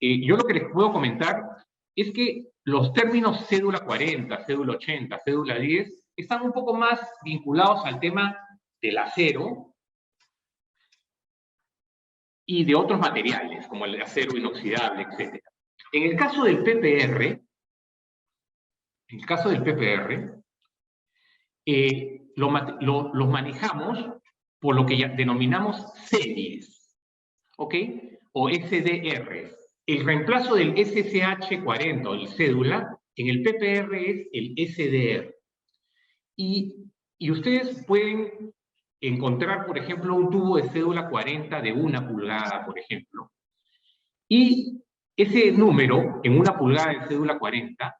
Yo lo que les puedo comentar es que los términos cédula 40, cédula 80, cédula 10 están un poco más vinculados al tema del acero y de otros materiales, como el acero inoxidable, etc. En el caso del PPR, los manejamos por lo que ya denominamos series, ¿ok? O SDR. El reemplazo del SSH40 o el cédula en el PPR es el SDR. Y ustedes pueden encontrar, por ejemplo, un tubo de cédula 40 de 1 pulgada, por ejemplo. Y ese número, en 1 pulgada de cédula 40,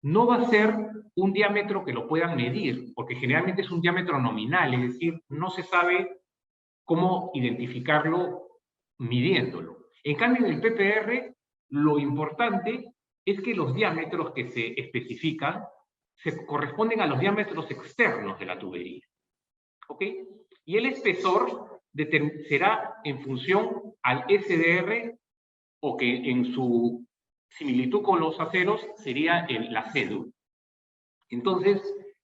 no va a ser un diámetro que lo puedan medir, porque generalmente es un diámetro nominal, es decir, no se sabe cómo identificarlo midiéndolo. En cambio, en el PPR, lo importante es que los diámetros que se especifican se corresponden a los diámetros externos de la tubería. ¿Ok? Y el espesor será en función al SDR, o que en su similitud con los aceros sería la cédula. Entonces,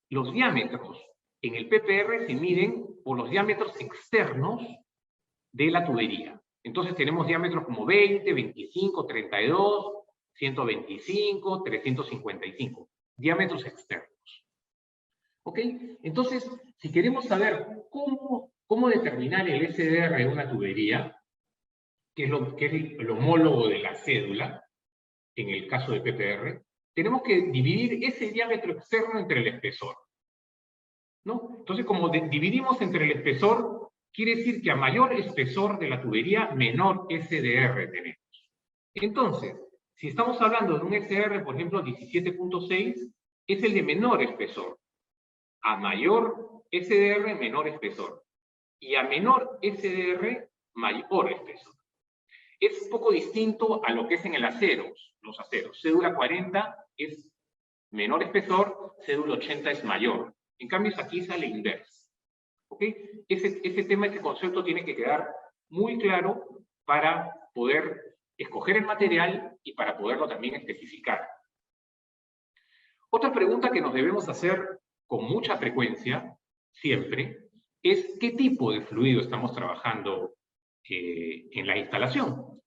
los diámetros en el PPR se miden por los diámetros externos de la tubería. Entonces tenemos diámetros como 20, 25, 32, 125, 355. Diámetros externos. ¿Ok? Entonces, si queremos saber cómo determinar el SDR de una tubería, que es el homólogo de la cédula, en el caso de PPR, tenemos que dividir ese diámetro externo entre el espesor, ¿no? Entonces, como dividimos entre el espesor, quiere decir que a mayor espesor de la tubería, menor SDR tenemos. Entonces, si estamos hablando de un SDR, por ejemplo, 17.6, es el de menor espesor. A mayor SDR, menor espesor. Y a menor SDR, mayor espesor. Es un poco distinto a lo que es en el acero, los aceros. Cédula 40 es menor espesor, cédula 80 es mayor. En cambio, aquí es a la inversa. ¿Ok? Ese tema, ese concepto tiene que quedar muy claro para poder escoger el material y para poderlo también especificar. Otra pregunta que nos debemos hacer con mucha frecuencia, siempre, es qué tipo de fluido estamos trabajando en la instalación.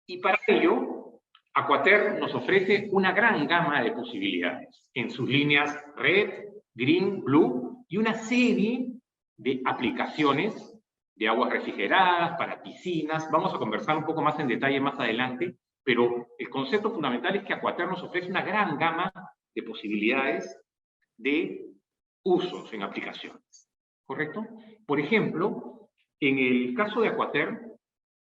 Y para ello, Aquater nos ofrece una gran gama de posibilidades en sus líneas Red, Green, Blue y una serie de aplicaciones de aguas refrigeradas, para piscinas. Vamos a conversar un poco más en detalle más adelante, pero el concepto fundamental es que Aquater nos ofrece una gran gama de posibilidades de usos en aplicaciones. ¿Correcto? Por ejemplo, en el caso de Aquater,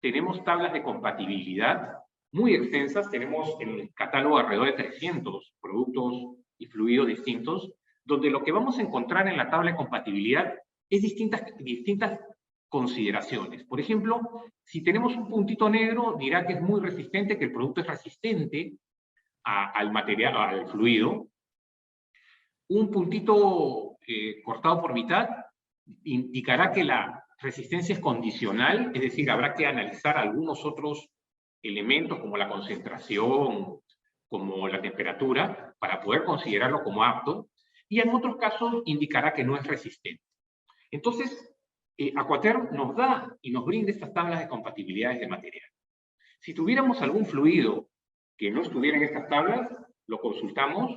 tenemos tablas de compatibilidad muy extensas. Tenemos en el catálogo alrededor de 300 productos y fluidos distintos, donde lo que vamos a encontrar en la tabla de compatibilidad es distintas consideraciones. Por ejemplo, si tenemos un puntito negro, dirá que es muy resistente, que el producto es resistente al material, al fluido. Un puntito cortado por mitad indicará que la resistencia es condicional, es decir, habrá que analizar algunos otros elementos como la concentración, como la temperatura, para poder considerarlo como apto, y en otros casos indicará que no es resistente. Entonces, Aquater nos da y nos brinda estas tablas de compatibilidades de material. Si tuviéramos algún fluido que no estuviera en estas tablas, lo consultamos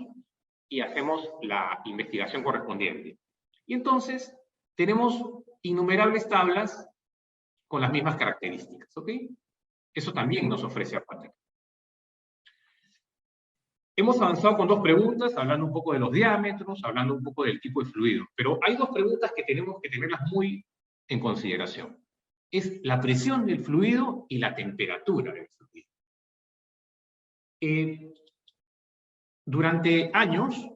y hacemos la investigación correspondiente. Y entonces tenemos innumerables tablas con las mismas características, ¿ok? Eso también nos ofrece Aquater. Hemos avanzado con dos preguntas, hablando un poco de los diámetros, hablando un poco del tipo de fluido, pero hay dos preguntas que tenemos que tenerlas muy en consideración. Es la presión del fluido y la temperatura del fluido. Durante años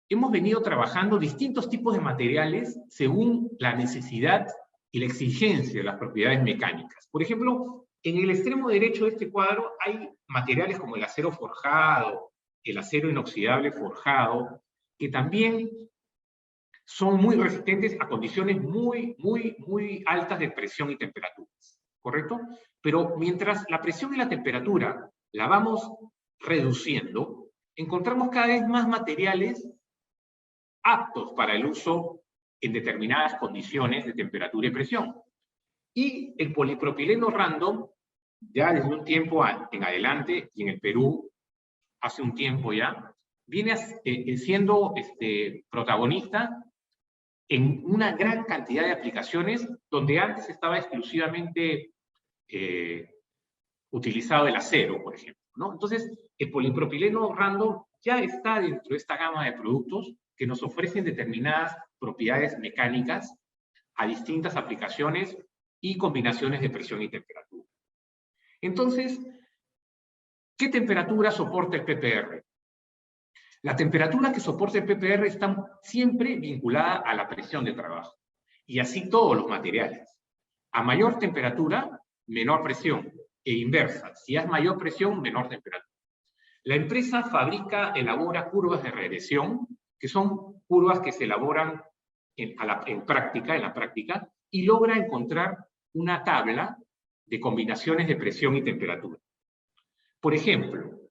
hemos venido trabajando distintos tipos de materiales según la necesidad y la exigencia de las propiedades mecánicas. Por ejemplo, en el extremo derecho de este cuadro hay materiales como el acero forjado, el acero inoxidable forjado, que también son muy resistentes a condiciones muy altas de presión y temperaturas. ¿correcto? Pero mientras la presión y la temperatura la vamos reduciendo, encontramos cada vez más materiales aptos para el uso en determinadas condiciones de temperatura y presión. Y el polipropileno random, ya desde un tiempo en adelante, y en el Perú hace un tiempo ya, viene siendo protagonista en una gran cantidad de aplicaciones donde antes estaba exclusivamente utilizado el acero, por ejemplo, ¿no? Entonces, el polipropileno random ya está dentro de esta gama de productos que nos ofrecen determinadas propiedades mecánicas a distintas aplicaciones y combinaciones de presión y temperatura. Entonces, ¿qué temperatura soporta el PPR? La temperatura que soporta el PPR está siempre vinculada a la presión de trabajo. Y así todos los materiales. A mayor temperatura, menor presión. E inversa. Si es mayor presión, menor temperatura. La empresa elabora curvas de regresión, que son curvas que se elaboran en la práctica, y logra encontrar una tabla de combinaciones de presión y temperatura. Por ejemplo,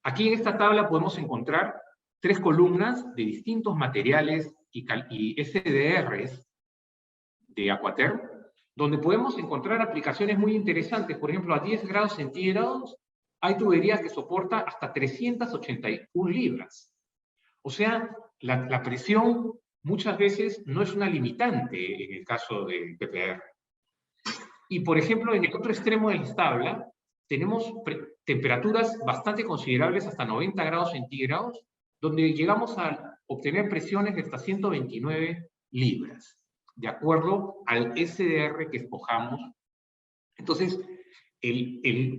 aquí en esta tabla podemos encontrar 3 columnas de distintos materiales y SDRs de Aquaterm, donde podemos encontrar aplicaciones muy interesantes. Por ejemplo, a 10 grados centígrados hay tuberías que soportan hasta 381 libras. O sea, la presión muchas veces no es una limitante en el caso del PPR. Y, por ejemplo, en el otro extremo de la tabla, tenemos temperaturas bastante considerables, hasta 90 grados centígrados, donde llegamos a obtener presiones de hasta 129 libras, de acuerdo al SDR que escojamos. Entonces,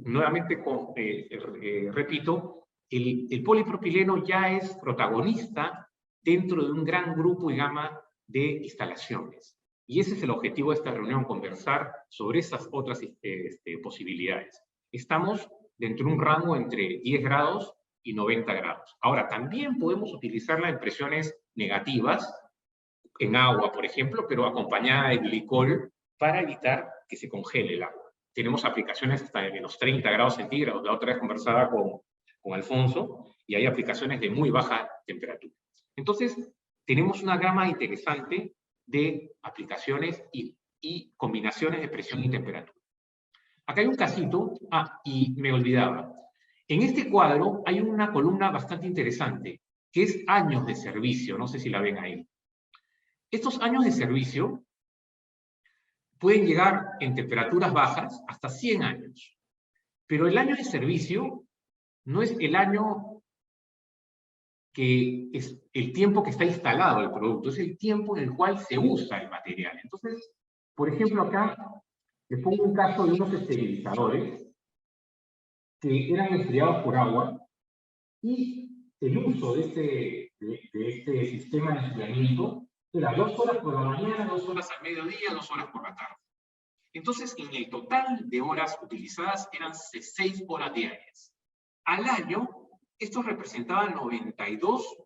nuevamente repito, el polipropileno ya es protagonista dentro de un gran grupo y gama de instalaciones. Y ese es el objetivo de esta reunión, conversar sobre esas otras posibilidades. Estamos dentro de un rango entre 10 grados y 90 grados. Ahora, también podemos utilizarla en presiones negativas, en agua, por ejemplo, pero acompañada de glicol para evitar que se congele el agua. Tenemos aplicaciones hasta de menos 30 grados centígrados. La otra vez conversaba con Alfonso, y hay aplicaciones de muy baja temperatura. Entonces, tenemos una gama interesante de aplicaciones y combinaciones de presión y temperatura. Acá hay un casito, y me olvidaba. En este cuadro hay una columna bastante interesante, que es años de servicio, no sé si la ven ahí. Estos años de servicio pueden llegar en temperaturas bajas hasta 100 años, pero el año de servicio no es el año que es el tiempo que está instalado el producto, es el tiempo en el cual se usa el material. Entonces, por ejemplo, acá les pongo un caso de unos esterilizadores que eran enfriados por agua, y el uso de este sistema de enfriamiento era 2 horas por la mañana, 2 horas al mediodía, 2 horas por la tarde. Entonces, en el total de horas utilizadas eran 6 horas diarias. Al año, estos representaban 92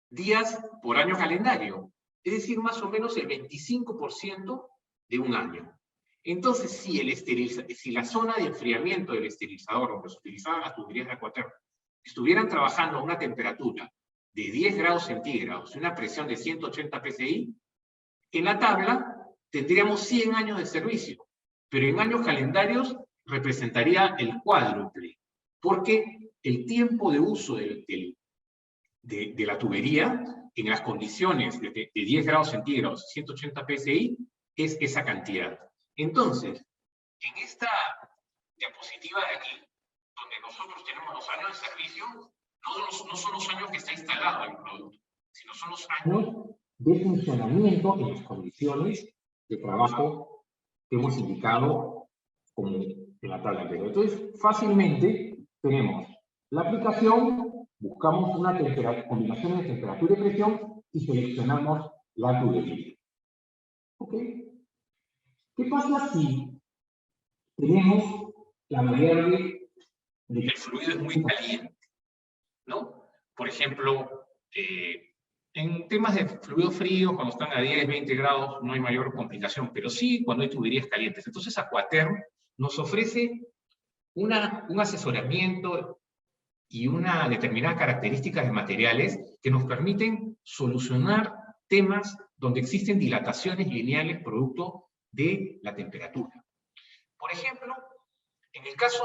días por año calendario, es decir, más o menos el 25% de un año. Entonces, si la zona de enfriamiento del esterilizador, donde se utilizaban las tuberías de Aquaterm, estuvieran trabajando a una temperatura de 10 grados centígrados y una presión de 180 psi, en la tabla tendríamos 100 años de servicio, pero en años calendarios representaría el cuádruple, porque el tiempo de uso de la tubería en las condiciones de 10 grados centígrados y 180 psi es esa cantidad. Entonces, en esta diapositiva de aquí, donde nosotros tenemos los años de servicio, no son los años que está instalado el producto, sino son los años de funcionamiento en las condiciones de trabajo que hemos indicado como en la tabla anterior. Entonces, fácilmente tenemos la aplicación, buscamos una combinación de temperatura y presión y seleccionamos la tubería. ¿Ok? ¿Qué pasa si tenemos la variable de que el fluido es muy caliente? ¿No? Por ejemplo, En temas de fluidos fríos, cuando están a 10, 20 grados, no hay mayor complicación, pero sí cuando hay tuberías calientes. Entonces, Aquaterm nos ofrece un asesoramiento y una determinada característica de materiales que nos permiten solucionar temas donde existen dilataciones lineales producto de la temperatura. Por ejemplo, en el caso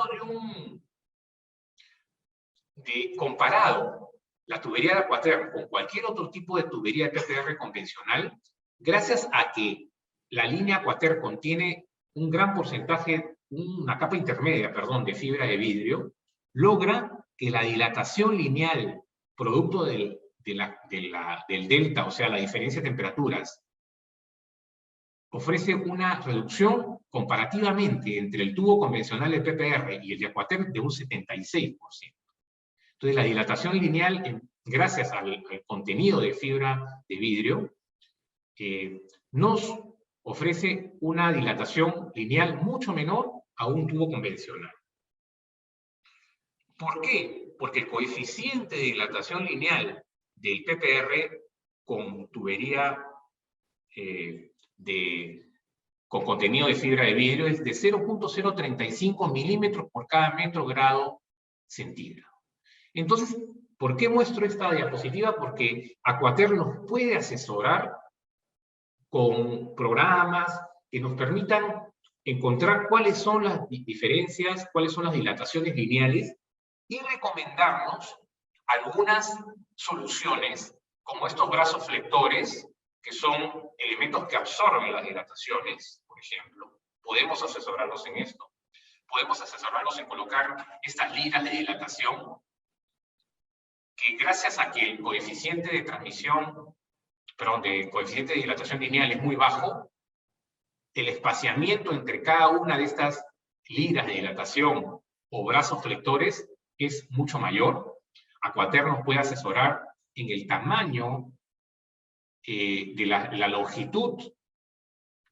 comparado la tubería de Aquaterm con cualquier otro tipo de tubería de PPR convencional, gracias a que la línea Aquaterm contiene un gran porcentaje, una capa intermedia, perdón, de fibra de vidrio, logra que la dilatación lineal, producto del delta, o sea, la diferencia de temperaturas, ofrece una reducción comparativamente entre el tubo convencional de PPR y el de Aquaterm de un 76%. Entonces, la dilatación lineal, gracias al contenido de fibra de vidrio, nos ofrece una dilatación lineal mucho menor a un tubo convencional. ¿Por qué? Porque el coeficiente de dilatación lineal del PPR con tubería con contenido de fibra de vidrio es de 0.035 milímetros por cada metro grado centígrado. Entonces, ¿por qué muestro esta diapositiva? Porque Aquaterm nos puede asesorar con programas que nos permitan encontrar cuáles son las diferencias, cuáles son las dilataciones lineales y recomendarnos algunas soluciones, como estos brazos flectores, que son elementos que absorben las dilataciones, por ejemplo. Podemos asesorarnos en esto. Podemos asesorarnos en colocar estas ligas de dilatación, que gracias a que el coeficiente de transmisión, perdón, de coeficiente de dilatación lineal es muy bajo, el espaciamiento entre cada una de estas ligas de dilatación o brazos flectores es mucho mayor. Aquaterm nos puede asesorar en el tamaño de la longitud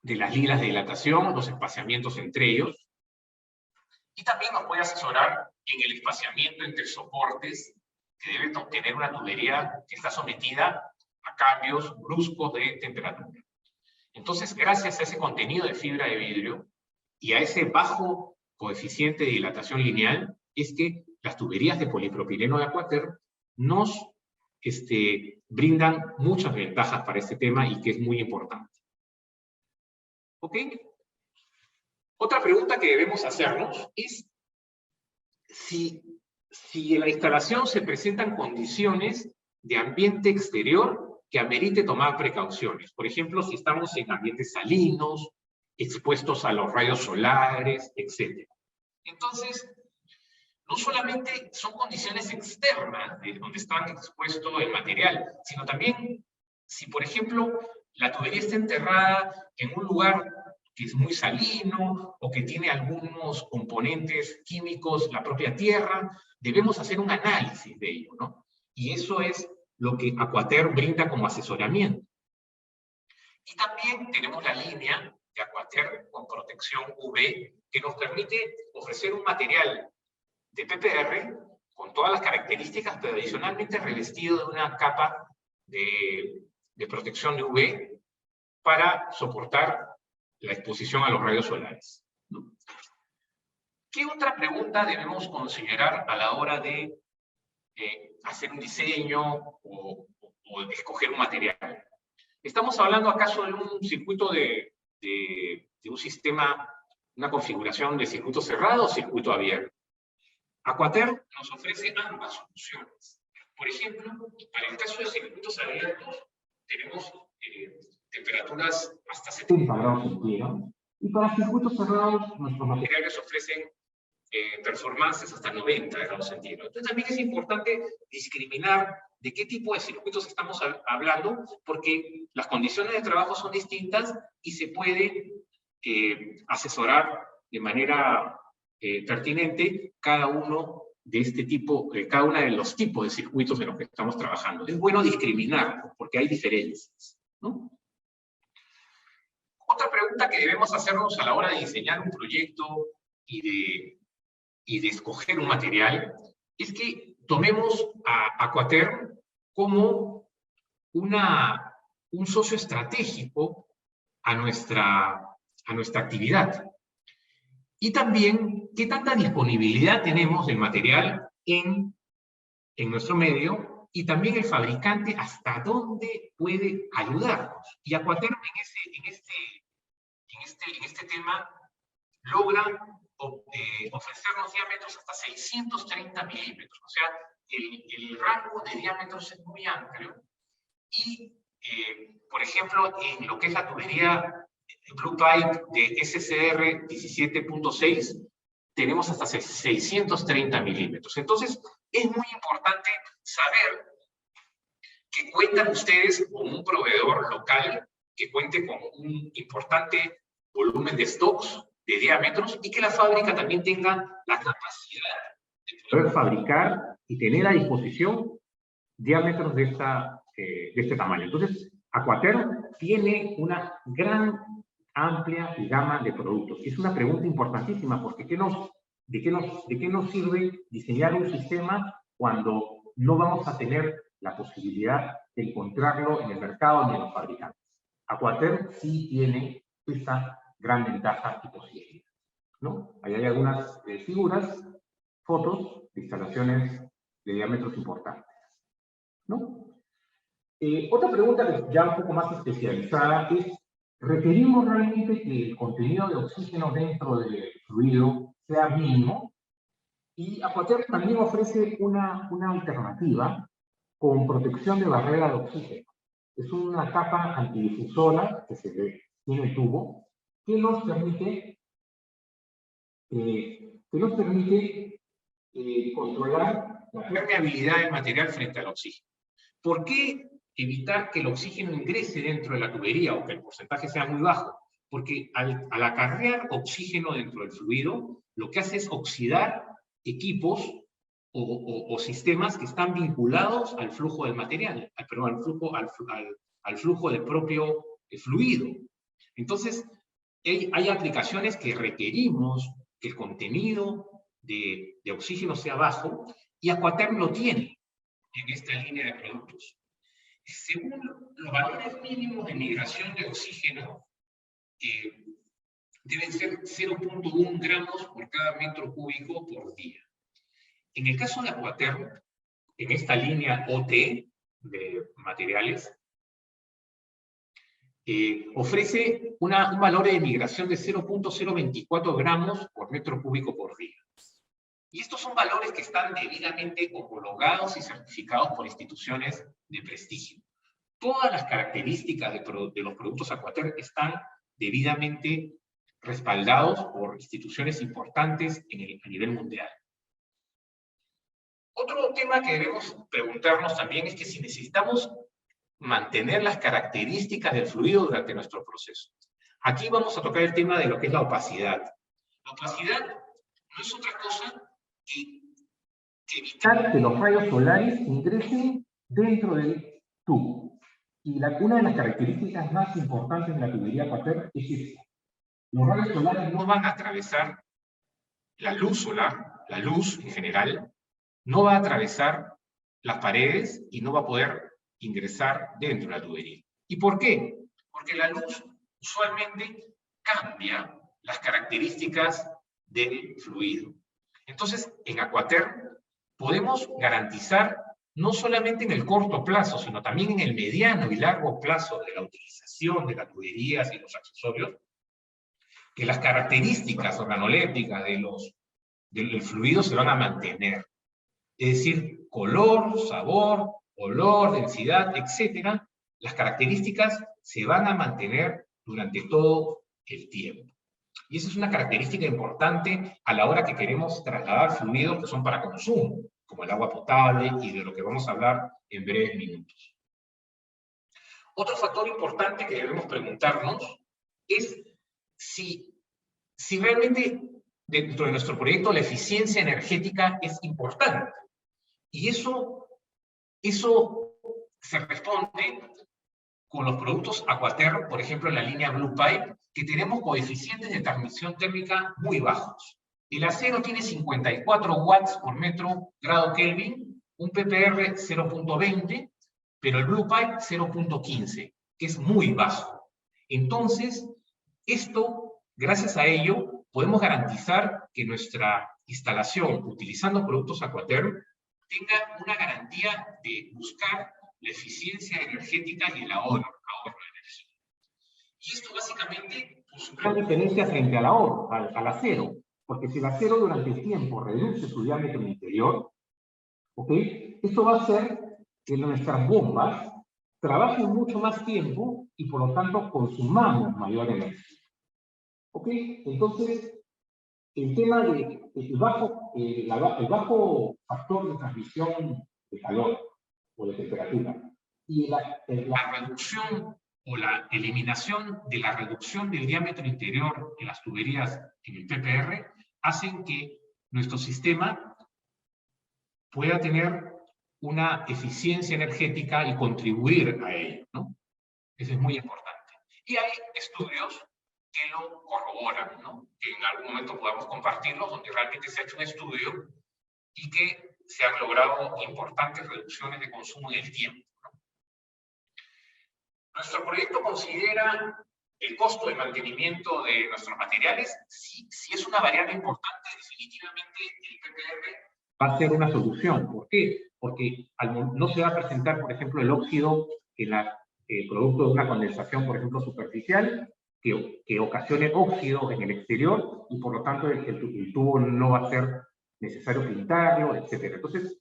de las ligas de dilatación, los espaciamientos entre ellos, y también nos puede asesorar en el espaciamiento entre soportes que debe obtener una tubería que está sometida a cambios bruscos de temperatura. Entonces, gracias a ese contenido de fibra de vidrio y a ese bajo coeficiente de dilatación lineal, es que las tuberías de polipropileno de Aquaterm nos brindan muchas ventajas para este tema y que es muy importante. ¿Ok? Otra pregunta que debemos hacernos es si en la instalación se presentan condiciones de ambiente exterior que amerite tomar precauciones. Por ejemplo, si estamos en ambientes salinos, expuestos a los rayos solares, etc. Entonces, no solamente son condiciones externas de donde está expuesto el material, sino también si, por ejemplo, la tubería está enterrada en un lugar que es muy salino o que tiene algunos componentes químicos, la propia tierra, debemos hacer un análisis de ello, ¿no? Y eso es lo que Aquaterm brinda como asesoramiento. Y también tenemos la línea de Aquaterm con protección UV que nos permite ofrecer un material de PPR con todas las características, pero adicionalmente revestido de una capa de protección de UV para soportar la exposición a los rayos solares, ¿no? ¿Qué otra pregunta debemos considerar a la hora de hacer un diseño o de escoger un material? ¿Estamos hablando acaso de un circuito de un sistema, una configuración de circuito cerrado o circuito abierto? Aquaterm nos ofrece ambas soluciones. Por ejemplo, para el caso de circuitos abiertos, tenemos temperaturas hasta 70 grados centígrados. Y para circuitos cerrados, nuestros materiales ofrecen performances hasta 90 grados centígrados. Entonces también es importante discriminar de qué tipo de circuitos estamos hablando, porque las condiciones de trabajo son distintas y se puede asesorar de manera pertinente cada uno de este tipo, cada uno de los tipos de circuitos en los que estamos trabajando. Es bueno discriminar, porque hay diferencias, ¿no? Otra pregunta que debemos hacernos a la hora de diseñar un proyecto y de escoger un material es que tomemos a Aquaterm como un socio estratégico a nuestra actividad. Y también, ¿qué tanta disponibilidad tenemos del material en nuestro medio? Y también el fabricante, ¿hasta dónde puede ayudarnos? Y Aquaterm en este tema logra ofrecernos diámetros hasta 630 milímetros. O sea, el rango de diámetros es muy amplio. Y, por ejemplo, en lo que es la tubería Blue Pipe de SCR 17.6, tenemos hasta 630 milímetros. Entonces, es muy importante saber que cuentan ustedes con un proveedor local que cuente con un importante volumen de stocks, de diámetros, y que la fábrica también tenga la capacidad de poder fabricar y tener a disposición diámetros de este tamaño. Entonces, Aquaterm tiene una gran, amplia gama de productos. Y es una pregunta importantísima, porque ¿de qué nos sirve diseñar un sistema cuando no vamos a tener la posibilidad de encontrarlo en el mercado ni en los fabricantes? Aquaterm sí tiene esta gran ventaja y posibilidad, ¿no? Ahí hay algunas figuras, fotos de instalaciones de diámetros importantes, ¿no? Otra pregunta ya un poco más especializada es, ¿requerimos realmente que el contenido de oxígeno dentro del fluido sea mínimo? Y Aquaterm también ofrece una alternativa con protección de barrera de oxígeno. Es una capa antidifusora que se ve en el tubo que nos permite controlar la permeabilidad del material frente al oxígeno. ¿Por qué evitar que el oxígeno ingrese dentro de la tubería o que el porcentaje sea muy bajo? Porque al acarrear oxígeno dentro del fluido, lo que hace es oxidar equipos o sistemas que están vinculados al flujo del material, al flujo del propio fluido. Entonces, hay aplicaciones que requerimos que el contenido de oxígeno sea bajo, y Aquaterm lo tiene en esta línea de productos. Según los valores mínimos de migración de oxígeno, deben ser 0.1 gramos por cada metro cúbico por día. En el caso de Aquaterm, en esta línea OT de materiales, ofrece un valor de migración de 0.024 gramos por metro cúbico por día. Y estos son valores que están debidamente homologados y certificados por instituciones de prestigio. Todas las características de los productos Aquaterm están debidamente respaldados por instituciones importantes a nivel mundial. Otro tema que debemos preguntarnos también es que si necesitamos mantener las características del fluido durante nuestro proceso. Aquí vamos a tocar el tema de lo que es la opacidad. La opacidad no es otra cosa que evitar que los rayos solares ingresen dentro del tubo. Y una de las características más importantes de la tubería Aquaterm es esta. Los rayos solares no van a atravesar la luz solar, la luz en general, no va a atravesar las paredes y no va a poder ingresar dentro de la tubería. ¿Y por qué? Porque la luz usualmente cambia las características del fluido. Entonces, en Aquaterm podemos garantizar, no solamente en el corto plazo, sino también en el mediano y largo plazo de la utilización de las tuberías y los accesorios, que las características organolépticas del fluido se van a mantener. Es decir, color, sabor, olor, densidad, etcétera, las características se van a mantener durante todo el tiempo. Y esa es una característica importante a la hora que queremos trasladar fluidos que son para consumo, como el agua potable y de lo que vamos a hablar en breves minutos. Otro factor importante que debemos preguntarnos es si realmente dentro de nuestro proyecto la eficiencia energética es importante. Y eso se responde con los productos Aquaterm, por ejemplo, en la línea Blue Pipe, que tenemos coeficientes de transmisión térmica muy bajos. El acero tiene 54 watts por metro grado Kelvin, un ppr 0.20, pero el Blue Pipe 0.15, que es muy bajo. Entonces, gracias a ello, podemos garantizar que nuestra instalación, utilizando productos Aquaterm, tenga una garantía de buscar la eficiencia energética y el ahorro de energía. Y esto básicamente es una diferencia frente al ahorro, al acero, porque si el acero durante el tiempo reduce su diámetro interior, ¿ok? Esto va a hacer que nuestras bombas trabajen mucho más tiempo y por lo tanto consumamos mayor energía. ¿Ok? Entonces, el tema del el bajo factor de transmisión de calor o de temperatura y la reducción o la eliminación de la reducción del diámetro interior en las tuberías en el PPR hacen que nuestro sistema pueda tener una eficiencia energética y contribuir a ello, ¿no? Eso es muy importante. Y hay estudios que lo corroboran, ¿no? Que en algún momento podamos compartirlos, donde realmente se ha hecho un estudio y que se han logrado importantes reducciones de consumo en el tiempo, ¿no? Nuestro proyecto considera el costo de mantenimiento de nuestros materiales. Si es una variable importante, definitivamente el PPR va a ser una solución. ¿Por qué? Porque no se va a presentar, por ejemplo, el óxido producto de una condensación, por ejemplo, superficial, que ocasione óxido en el exterior y por lo tanto el tubo no va a ser necesario pintarlo, etc. Entonces,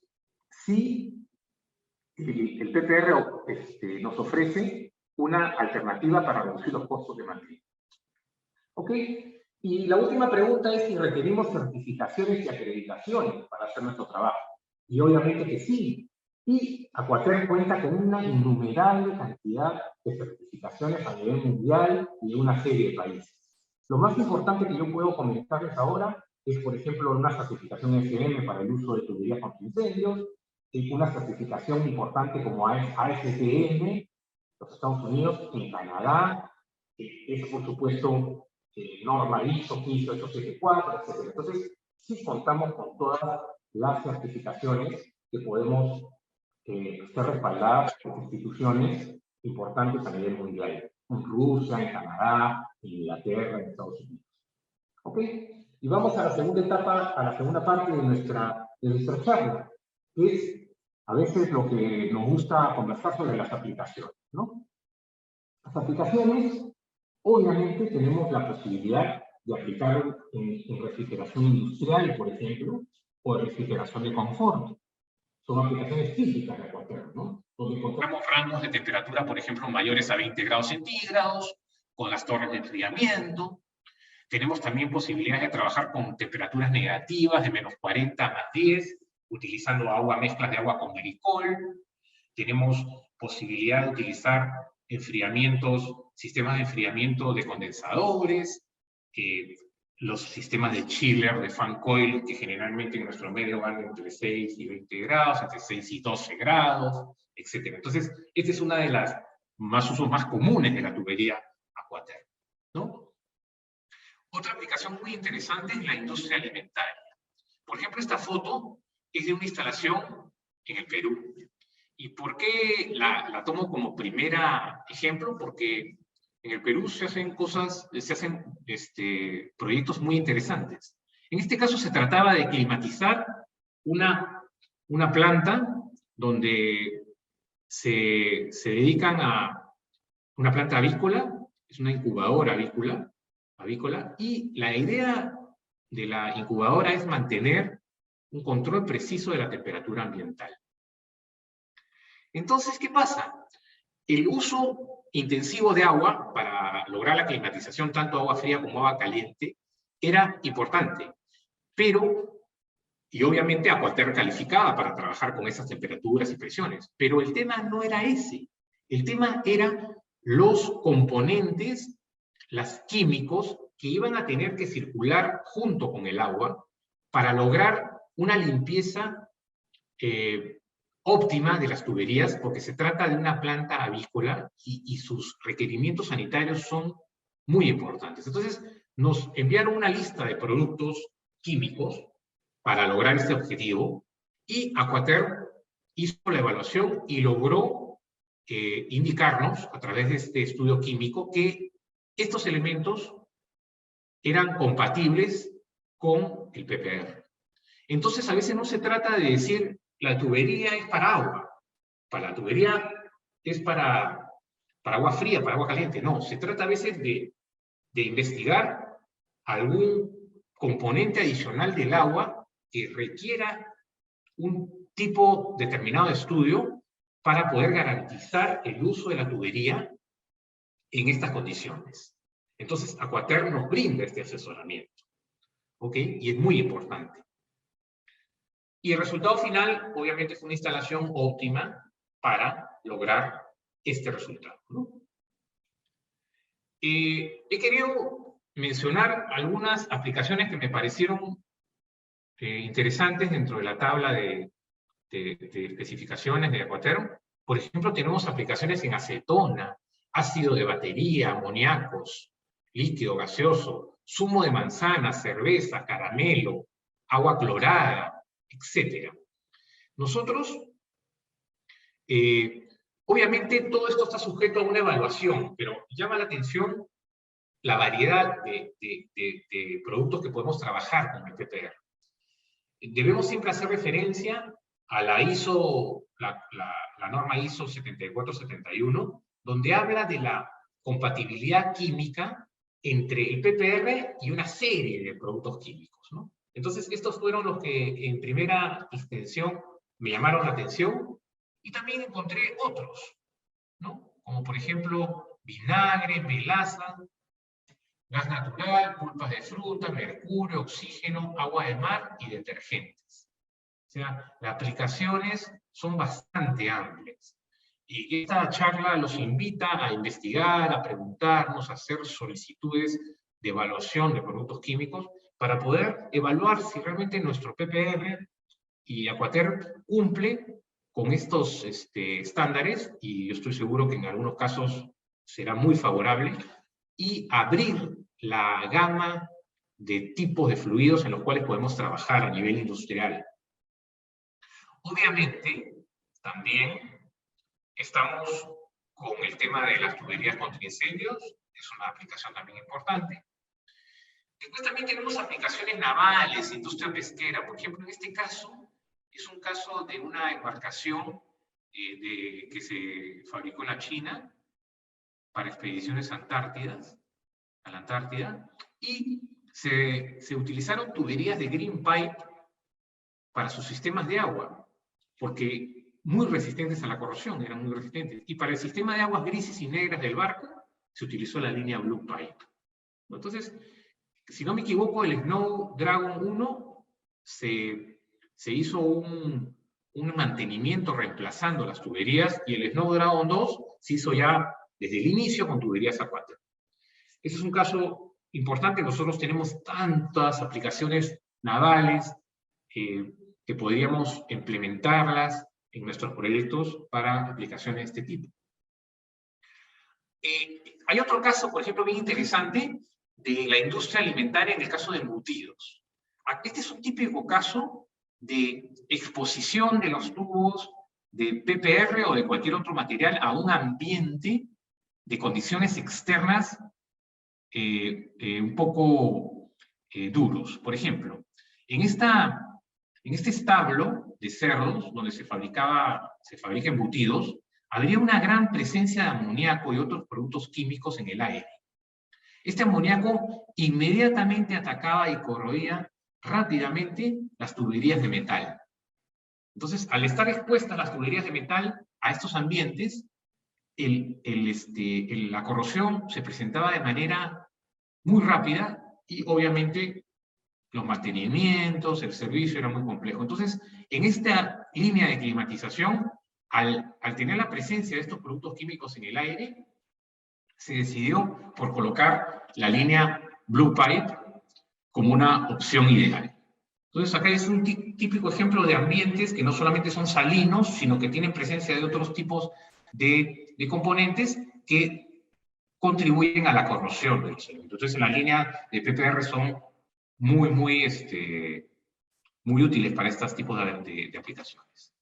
sí, el PPR nos ofrece una alternativa para reducir los costos de mantenimiento. ¿Ok? Y la última pregunta es si requerimos certificaciones y acreditaciones para hacer nuestro trabajo. Y obviamente que sí. Y Aquaterm cuenta con una innumerable cantidad de certificaciones a nivel mundial y de una serie de países. Lo más importante que yo puedo comentarles ahora es, por ejemplo, una certificación FM para el uso de tuberías contra incendios, una certificación importante como ASTM, los Estados Unidos, en Canadá, es por supuesto norma ISO 15874, etc. Entonces, sí contamos con todas las certificaciones que podemos ser respaldadas por instituciones importantes a nivel mundial, en Rusia, en Canadá, en Inglaterra, en Estados Unidos. ¿Ok? Y vamos a la segunda etapa, a la segunda parte de nuestra charla, que es a veces lo que nos gusta conversar sobre las aplicaciones, ¿no? Las aplicaciones, obviamente, tenemos la posibilidad de aplicar en refrigeración industrial, por ejemplo, o en refrigeración de confort. Son aplicaciones típicas de Aquaterm, ¿no? Donde encontramos rangos de temperatura, por ejemplo, mayores a 20 grados centígrados, con las torres de enfriamiento. Tenemos también posibilidades de trabajar con temperaturas negativas de menos 40 más 10, utilizando mezclas de agua con glicol. Tenemos posibilidad de utilizar sistemas de enfriamiento de condensadores, los sistemas de chiller, de fan coil, que generalmente en nuestro medio van entre 6 y 20 grados, entre 6 y 12 grados, etc. Entonces, esta es una de las usos más comunes de la tubería Aquaterm, ¿no? Otra aplicación muy interesante es la industria alimentaria. Por ejemplo, esta foto es de una instalación en el Perú. ¿Y por qué la tomo como primera ejemplo? Porque en el Perú se hacen proyectos muy interesantes. En este caso se trataba de climatizar una planta donde se dedican a una planta avícola, es una incubadora avícola, y la idea de la incubadora es mantener un control preciso de la temperatura ambiental. Entonces, ¿qué pasa? El uso intensivo de agua para lograr la climatización, tanto agua fría como agua caliente, era importante, y obviamente Aquaterm calificaba para trabajar con esas temperaturas y presiones, pero el tema no era ese. El tema eran los componentes, los químicos que iban a tener que circular junto con el agua para lograr una limpieza óptima de las tuberías, porque se trata de una planta avícola y sus requerimientos sanitarios son muy importantes. Entonces, nos enviaron una lista de productos químicos para lograr este objetivo y Aquaterm hizo la evaluación y logró indicarnos, a través de este estudio químico, que estos elementos eran compatibles con el PPR. Entonces, a veces no se trata de decir, la tubería es para agua, la tubería es para agua fría, para agua caliente. No, se trata a veces de investigar algún componente adicional del agua que requiera un tipo determinado de estudio para poder garantizar el uso de la tubería en estas condiciones. Entonces, Aquater nos brinda este asesoramiento, ¿ok? Y es muy importante. Y el resultado final, obviamente, es una instalación óptima para lograr este resultado, ¿no? He querido mencionar algunas aplicaciones que me parecieron interesantes dentro de la tabla de especificaciones de Aquater. Por ejemplo, tenemos aplicaciones en acetona, ácido de batería, amoníacos, líquido gaseoso, zumo de manzana, cerveza, caramelo, agua clorada, etc. Nosotros, obviamente, todo esto está sujeto a una evaluación, pero llama la atención la variedad de productos que podemos trabajar con el PPR. Debemos siempre hacer referencia a la ISO, la norma ISO 7471, donde habla de la compatibilidad química entre el PPR y una serie de productos químicos, ¿no? Entonces, estos fueron los que en primera extensión me llamaron la atención, y también encontré otros, ¿no? Como por ejemplo, vinagre, melaza, gas natural, pulpas de fruta, mercurio, oxígeno, agua de mar y detergentes. O sea, las aplicaciones son bastante amplias. Y esta charla los invita a investigar, a preguntarnos, a hacer solicitudes de evaluación de productos químicos para poder evaluar si realmente nuestro PPR y Aquater cumple con estos estándares, y yo estoy seguro que en algunos casos será muy favorable, y abrir la gama de tipos de fluidos en los cuales podemos trabajar a nivel industrial. Obviamente, también estamos con el tema de las tuberías contra incendios, es una aplicación también importante. Después también tenemos aplicaciones navales, industria pesquera. Por ejemplo, en este caso, es un caso de una embarcación que se fabricó en la China para expediciones antártidas, a la Antártida, y se utilizaron tuberías de Green Pipe para sus sistemas de agua, porque muy resistentes a la corrosión, eran muy resistentes. Y para el sistema de aguas grises y negras del barco, se utilizó la línea Blue Pipe. Entonces, si no me equivoco, el Snow Dragon 1 se hizo un mantenimiento reemplazando las tuberías, y el Snow Dragon 2 se hizo ya desde el inicio con tuberías Aquater. Este es un caso importante. Nosotros tenemos tantas aplicaciones navales que podríamos implementarlas en nuestros proyectos para aplicaciones de este tipo. Hay otro caso, por ejemplo, bien interesante de la industria alimentaria en el caso de embutidos. Este es un típico caso de exposición de los tubos de PPR o de cualquier otro material a un ambiente de condiciones externas un poco duros. Por ejemplo, en este establo de cerdos, donde se fabrica embutidos, habría una gran presencia de amoníaco y otros productos químicos en el aire. Este amoníaco inmediatamente atacaba y corroía rápidamente las tuberías de metal. Entonces, al estar expuestas las tuberías de metal a estos ambientes, la corrosión se presentaba de manera muy rápida, y obviamente los mantenimientos, el servicio era muy complejo. Entonces, en esta línea de climatización, al tener la presencia de estos productos químicos en el aire, se decidió por colocar la línea Blue Pipe como una opción ideal. Entonces, acá es un típico ejemplo de ambientes que no solamente son salinos, sino que tienen presencia de otros tipos de componentes que contribuyen a la corrosión de los elementos. Entonces, la línea de PPR son muy útiles para estos tipos de aplicaciones.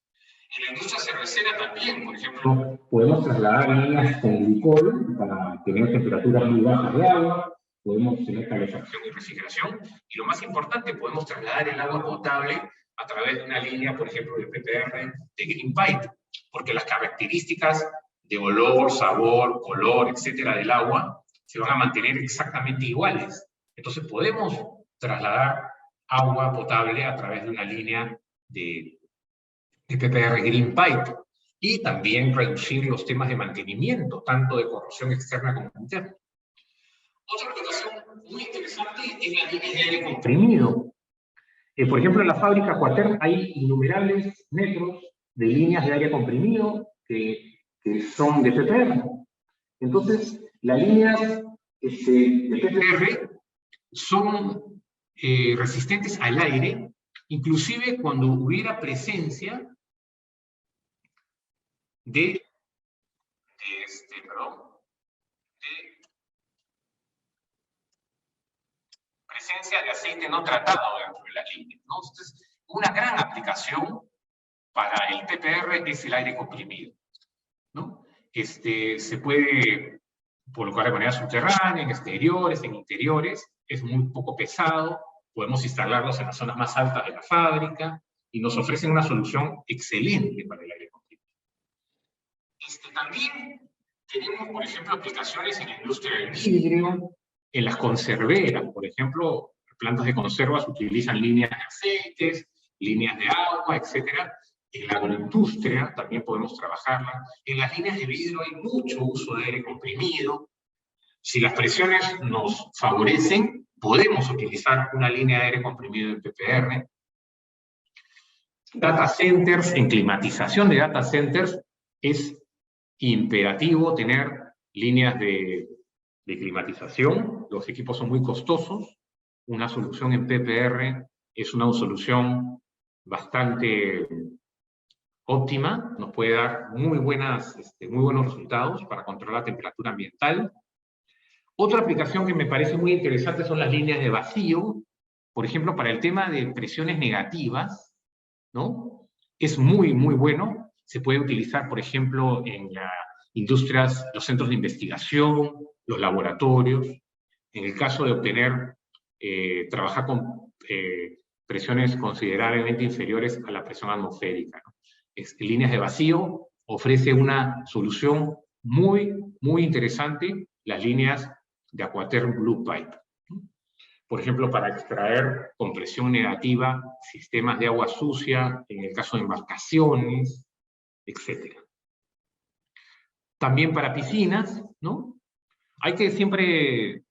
En la industria cervecera también, por ejemplo, podemos trasladar líneas con glicol para tener temperaturas muy bajas de agua, podemos tener calefacción y refrigeración, y lo más importante, podemos trasladar el agua potable a través de una línea, por ejemplo, de PPR de Green Pipe, porque las características de olor, sabor, color, etcétera, del agua se van a mantener exactamente iguales. Entonces podemos trasladar agua potable a través de una línea de PPR Green Pipe y también reducir los temas de mantenimiento, tanto de corrosión externa como interna. Otra aplicación muy interesante es la línea de aire comprimido. Por ejemplo, en la fábrica Aquaterm hay innumerables metros de líneas de aire comprimido que son de PPR. Entonces, las líneas de PPR son resistentes al aire, inclusive cuando hubiera presencia de presencia de aceite no tratado dentro de las líneas, ¿no? Entonces, una gran aplicación para el PPR es el aire comprimido, ¿no? Se puede colocar de manera subterránea, en exteriores, en interiores, es muy poco pesado, podemos instalarlos en las zonas más altas de la fábrica y nos ofrecen una solución excelente para el aire comprimido. También tenemos, por ejemplo, aplicaciones en la industria del vidrio, en las conserveras, por ejemplo, plantas de conservas utilizan líneas de aceites, líneas de agua, etc. En la agroindustria también podemos trabajarla. En las líneas de vidrio hay mucho uso de aire comprimido. Si las presiones nos favorecen, podemos utilizar una línea de aire comprimido en PPR. Data centers, en climatización de data centers, es imperativo tener líneas de climatización. Los equipos son muy costosos. Una solución en PPR es una solución bastante óptima, nos puede dar muy buenos resultados para controlar la temperatura ambiental. Otra aplicación que me parece muy interesante son las líneas de vacío, por ejemplo, para el tema de presiones negativas, ¿no? Es muy, muy bueno. Se puede utilizar, por ejemplo, en las industrias, los centros de investigación, los laboratorios. En el caso de obtener, trabajar con presiones considerablemente inferiores a la presión atmosférica, ¿no? Líneas de vacío ofrece una solución muy, muy interesante, las líneas de Aquaterm Blue Pipe. Por ejemplo, para extraer con presión negativa sistemas de agua sucia, en el caso de embarcaciones, etc. También para piscinas, ¿no? Hay que siempre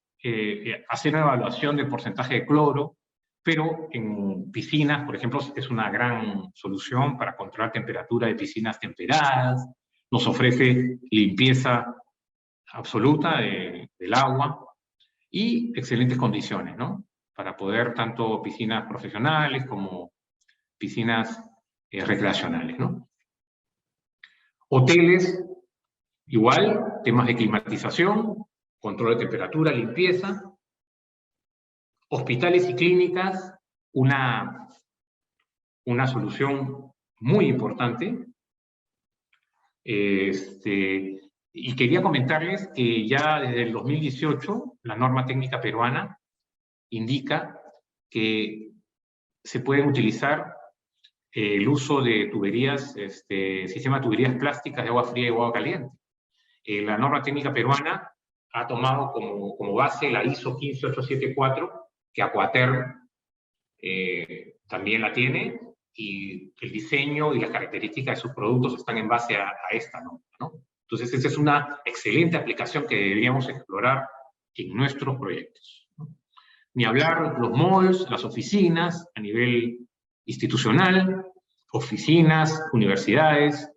hacer una evaluación del porcentaje de cloro, pero en piscinas, por ejemplo, es una gran solución para controlar temperatura de piscinas temperadas, nos ofrece limpieza absoluta del agua y excelentes condiciones, ¿no? Para poder tanto piscinas profesionales como piscinas recreacionales, ¿no? Hoteles, igual, temas de climatización, control de temperatura, limpieza. Hospitales y clínicas, una solución muy importante. Y quería comentarles que ya desde el 2018 la norma técnica peruana indica que se pueden utilizar el uso de tuberías, sistema de tuberías plásticas de agua fría y agua caliente. La norma técnica peruana ha tomado como base la ISO 15874, que Aquaterm también la tiene, y el diseño y las características de sus productos están en base a esta norma, ¿no? Entonces, esa es una excelente aplicación que deberíamos explorar en nuestros proyectos, ¿no? Ni hablar los malls, las oficinas a nivel institucional, oficinas, universidades.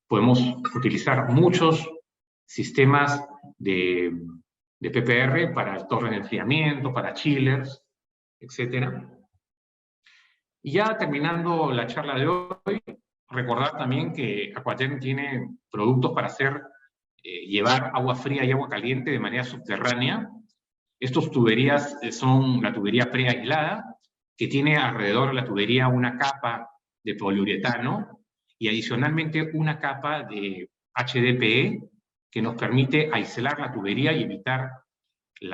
Podemos utilizar muchos sistemas de PPR para torres de enfriamiento, para chillers, etc. Y ya terminando la charla de hoy, recordar también que Aquaterm tiene productos para llevar agua fría y agua caliente de manera subterránea. Estas tuberías son la tubería preaislada, que tiene alrededor de la tubería una capa de poliuretano, y adicionalmente una capa de HDPE que nos permite aislar la tubería y evitar el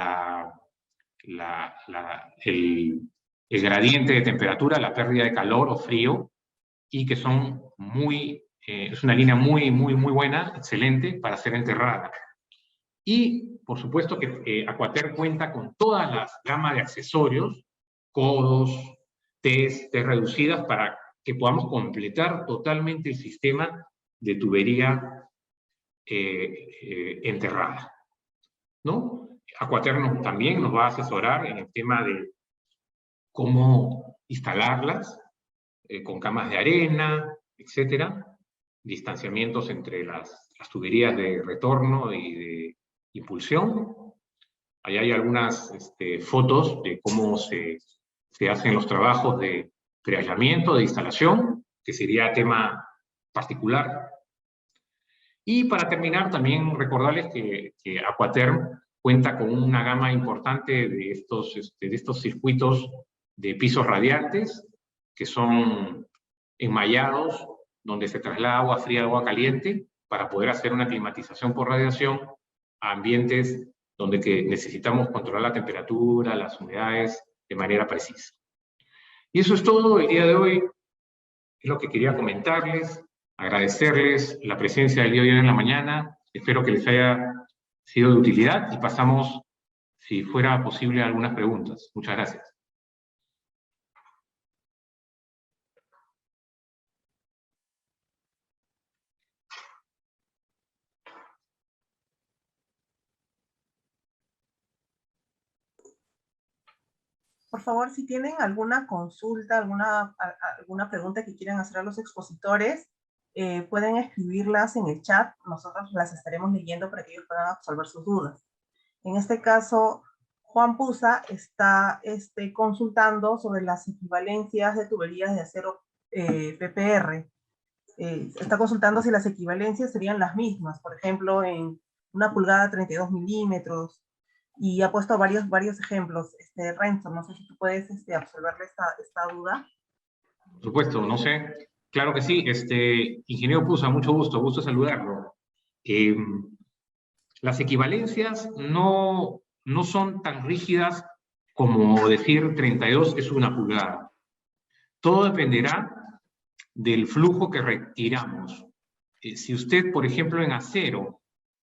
gradiente de temperatura, la pérdida de calor o frío, y que son es una línea muy buena, excelente para ser enterrada. Y, por supuesto, que Aquater cuenta con todas las gamas de accesorios, codos, T reducidas, para que podamos completar totalmente el sistema de tubería enterrada, ¿no? Aquater también nos va a asesorar en el tema de cómo instalarlas, con camas de arena, etcétera, distanciamientos entre las tuberías de retorno y de impulsión. Ahí hay algunas fotos de cómo se hacen los trabajos de preaislamiento, de instalación, que sería tema particular. Y para terminar, también recordarles que Aquaterm cuenta con una gama importante de estos circuitos de pisos radiantes, que son enmallados, donde se traslada agua fría a agua caliente, para poder hacer una climatización por radiación a ambientes donde necesitamos controlar la temperatura, las humedades de manera precisa. Y eso es todo el día de hoy. Es lo que quería comentarles, agradecerles la presencia del día de hoy en la mañana. Espero que les haya sido de utilidad y pasamos, si fuera posible, a algunas preguntas. Muchas gracias. Por favor, si tienen alguna consulta, alguna pregunta que quieran hacer a los expositores, pueden escribirlas en el chat. Nosotros las estaremos leyendo para que ellos puedan absolver sus dudas. En este caso, Juan Pusa está consultando sobre las equivalencias de tuberías de acero PPR. Está consultando si las equivalencias serían las mismas, por ejemplo, en 1 pulgada 32 milímetros, y ha puesto varios ejemplos. Renzo, no sé si tú puedes absolverle esta duda. Por supuesto, no sé. Claro que sí. Ingeniero Pusa, mucho gusto saludarlo. Las equivalencias no son tan rígidas como decir 32 es 1 pulgada. Todo dependerá del flujo que requiramos. Si usted, por ejemplo, en acero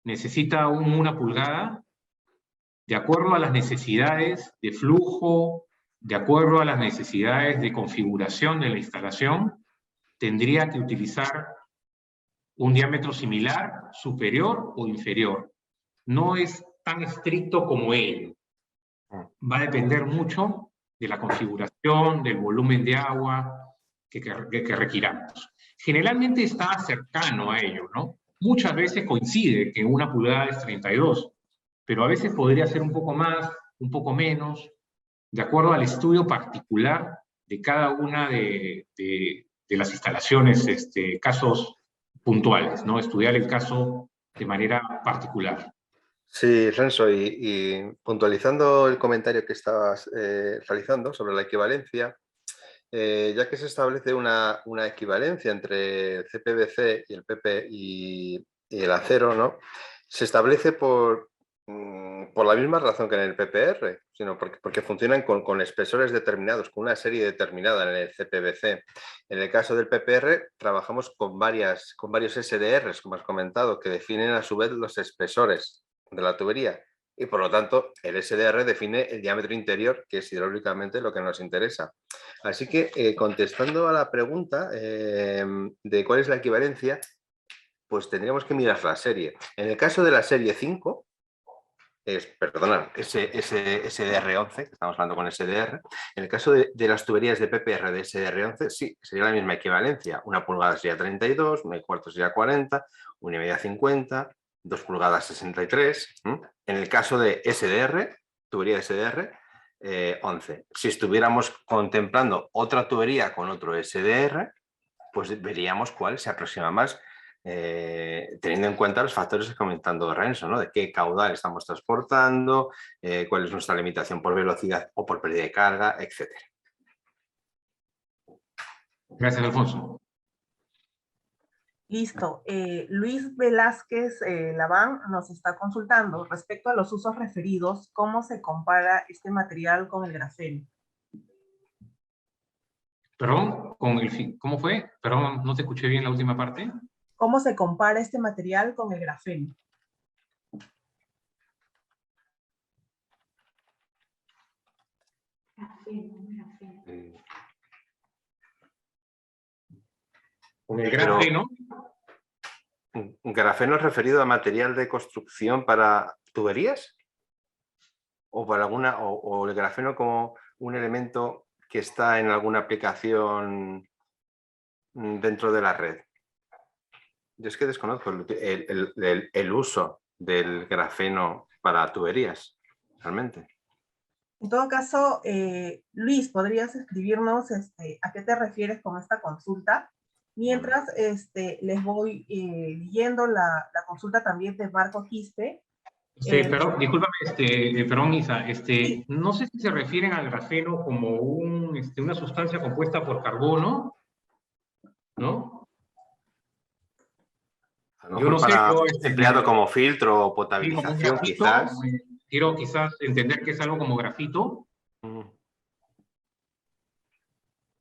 necesita 1 pulgada, de acuerdo a las necesidades de flujo, de acuerdo a las necesidades de configuración de la instalación, tendría que utilizar un diámetro similar, superior o inferior. No es tan estricto como ello. Va a depender mucho de la configuración, del volumen de agua que requiramos. Generalmente está cercano a ello, ¿no? Muchas veces coincide que 1 pulgada es 32, pero a veces podría ser un poco más, un poco menos, de acuerdo al estudio particular de cada una de las instalaciones, casos puntuales, ¿no? Estudiar el caso de manera particular. Sí, Renzo, y puntualizando el comentario que estabas realizando sobre la equivalencia, ya que se establece una equivalencia entre el CPVC y el PP y el acero, ¿no? Se establece por la misma razón que en el PPR, sino porque funcionan con espesores determinados, con una serie determinada en el CPVC. En el caso del PPR trabajamos con varios SDRs, como has comentado, que definen a su vez los espesores de la tubería, y por lo tanto el SDR define el diámetro interior, que es hidráulicamente lo que nos interesa. Así que contestando a la pregunta de cuál es la equivalencia, pues tendríamos que mirar la serie. En el caso de la serie 5, SDR11, que estamos hablando con SDR, en el caso de las tuberías de PPR de SDR11, sí, sería la misma equivalencia. 1 pulgada sería 32, 1/4 sería 40, 1,5 50, 2 pulgadas 63. En el caso de SDR, tubería de SDR, 11. Si estuviéramos contemplando otra tubería con otro SDR, pues veríamos cuál se aproxima más, teniendo en cuenta los factores que comentando Renzo, ¿no? De qué caudal estamos transportando, cuál es nuestra limitación por velocidad o por pérdida de carga, etc. Gracias, Alfonso. Listo. Luis Velázquez Laván nos está consultando respecto a los usos referidos, ¿cómo se compara este material con el grafeno? Perdón, ¿cómo fue? Perdón, no te escuché bien la última parte. ¿Cómo se compara este material con el grafeno? Con el grafeno. ¿Grafeno es referido a material de construcción para tuberías? ¿O para alguna, o el grafeno como un elemento que está en alguna aplicación dentro de la red? Yo es que desconozco el uso del grafeno para tuberías, realmente. En todo caso, Luis, ¿podrías escribirnos a qué te refieres con esta consulta? Mientras les voy leyendo la consulta también de Marco Quispe. Perdón, discúlpame, perdón, Isa, Sí. no sé si se refieren al grafeno como una sustancia compuesta por carbono, ¿no? A lo Yo mejor no sé, para yo empleado como filtro o sí, como un potabilización, grafito, quizás. quiero quizás entender que es algo como grafito.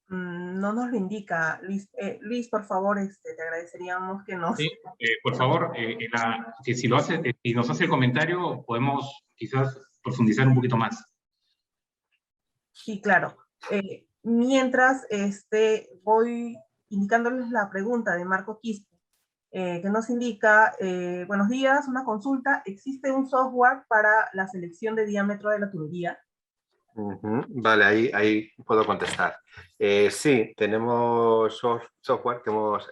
No nos lo indica, Luis. Luis, por favor, te agradeceríamos que nos... Sí, por favor, que si si nos hace el comentario, podemos quizás profundizar un poquito más. Sí, claro. Mientras voy indicándoles la pregunta de Marco Quispe, que nos indica, buenos días, una consulta, ¿existe un software para la selección de diámetro de la tubería? Vale, ahí puedo contestar. Sí, tenemos software que hemos